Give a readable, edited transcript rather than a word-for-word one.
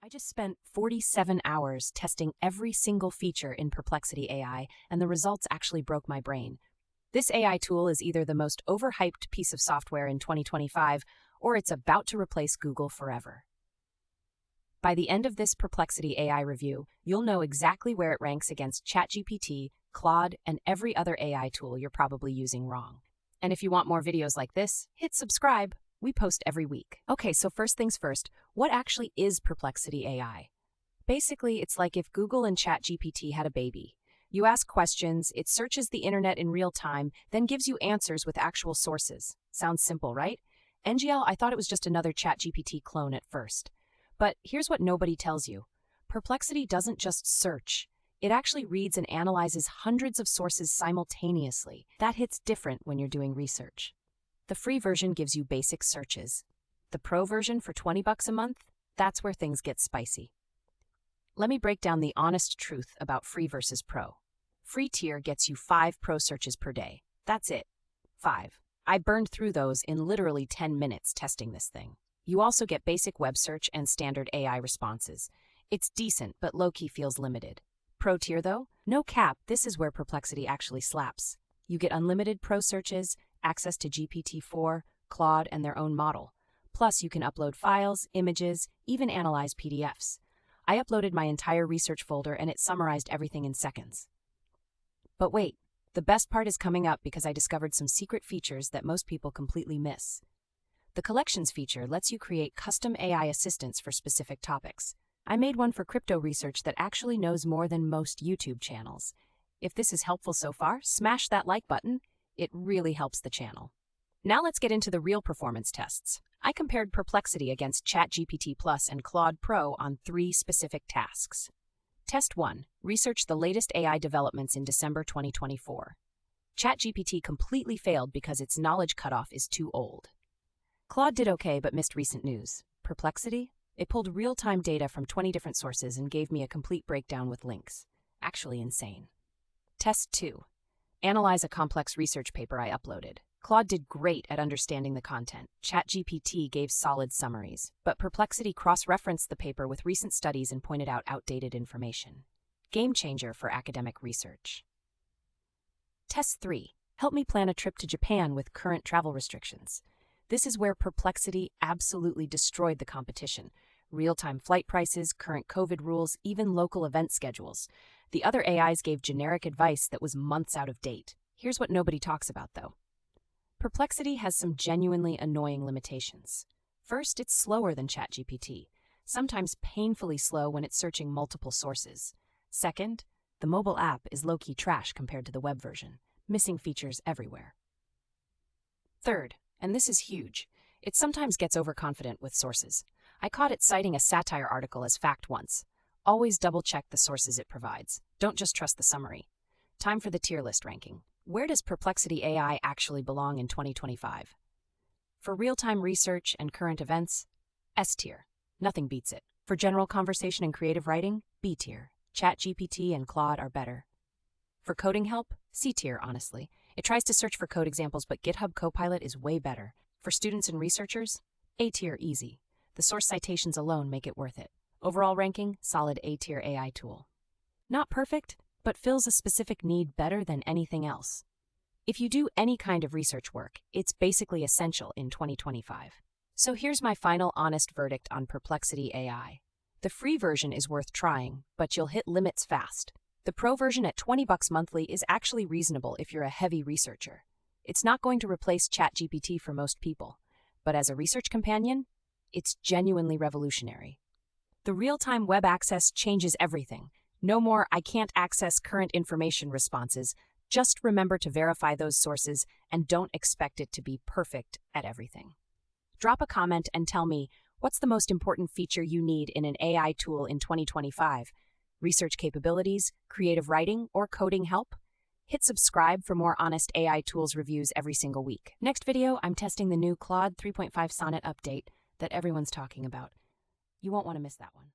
I just spent 47 hours testing every single feature in Perplexity AI, and the results actually broke my brain. This AI tool is either the most overhyped piece of software in 2025, or it's about to replace Google forever. By the end of this Perplexity AI review, you'll know exactly where it ranks against ChatGPT, Claude, and every other AI tool you're probably using wrong. And if you want more videos like this, hit subscribe. We post every week. Okay, so first things first, what actually is Perplexity AI? Basically, it's like if Google and ChatGPT had a baby. You ask questions, it searches the internet in real time, then gives you answers with actual sources. Sounds simple, right? NGL, I thought it was just another ChatGPT clone at first. But here's what nobody tells you. Perplexity doesn't just search. It actually reads and analyzes hundreds of sources simultaneously. That hits different when you're doing research. The free version gives you basic searches. The pro version for $20 a month, that's where things get spicy. Let me break down the honest truth about free versus pro. Free tier gets you 5 pro searches per day. That's it. 5. I burned through those in literally 10 minutes testing this thing. You also get basic web search and standard AI responses. It's decent, but low-key feels limited. Pro tier though? No cap, this is where Perplexity actually slaps. You get unlimited pro searches, access to GPT-4, Claude, and their own model. Plus, you can upload files, images, even analyze PDFs. I uploaded my entire research folder and it summarized everything in seconds. But wait, the best part is coming up because I discovered some secret features that most people completely miss. The Collections feature lets you create custom AI assistants for specific topics. I made one for crypto research that actually knows more than most YouTube channels. If this is helpful so far, smash that like button. It really helps the channel. Now let's get into the real performance tests. I compared Perplexity against ChatGPT Plus and Claude Pro on 3 specific tasks. Test 1. Research the latest AI developments in December 2024. ChatGPT completely failed because its knowledge cutoff is too old. Claude did okay but missed recent news. Perplexity? It pulled real-time data from 20 different sources and gave me a complete breakdown with links. Actually insane. Test 2. Analyze a complex research paper I uploaded. Claude did great at understanding the content. ChatGPT gave solid summaries, but Perplexity cross-referenced the paper with recent studies and pointed out outdated information. Game changer for academic research. Test 3. Help me plan a trip to Japan with current travel restrictions. This is where Perplexity absolutely destroyed the competition. Real-time flight prices, current COVID rules, even local event schedules. The other AIs gave generic advice that was months out of date. Here's what nobody talks about, though. Perplexity has some genuinely annoying limitations. First, it's slower than ChatGPT, sometimes painfully slow when it's searching multiple sources. Second, the mobile app is low-key trash compared to the web version, missing features everywhere. Third, and this is huge, it sometimes gets overconfident with sources. I caught it citing a satire article as fact once. Always double-check the sources it provides. Don't just trust the summary. Time for the tier list ranking. Where does Perplexity AI actually belong in 2025? For real-time research and current events, S tier. Nothing beats it. For general conversation and creative writing, B tier. ChatGPT and Claude are better. For coding help, C tier, honestly. It tries to search for code examples, but GitHub Copilot is way better. For students and researchers, A tier, easy. The source citations alone make it worth it. Overall ranking, solid A tier AI tool. Not perfect, but fills a specific need better than anything else. If you do any kind of research work, it's basically essential in 2025. So here's my final honest verdict on Perplexity AI. The free version is worth trying, but you'll hit limits fast. The pro version at $20 monthly is actually reasonable if you're a heavy researcher. It's not going to replace ChatGPT for most people, but as a research companion, it's genuinely revolutionary. The real-time web access changes everything. No more "I can't access current information" responses. Just remember to verify those sources and don't expect it to be perfect at everything. Drop a comment and tell me, what's the most important feature you need in an AI tool in 2025? Research capabilities, creative writing, or coding help? Hit subscribe for more honest AI tools reviews every single week. Next video, I'm testing the new Claude 3.5 Sonnet update that everyone's talking about. You won't want to miss that one.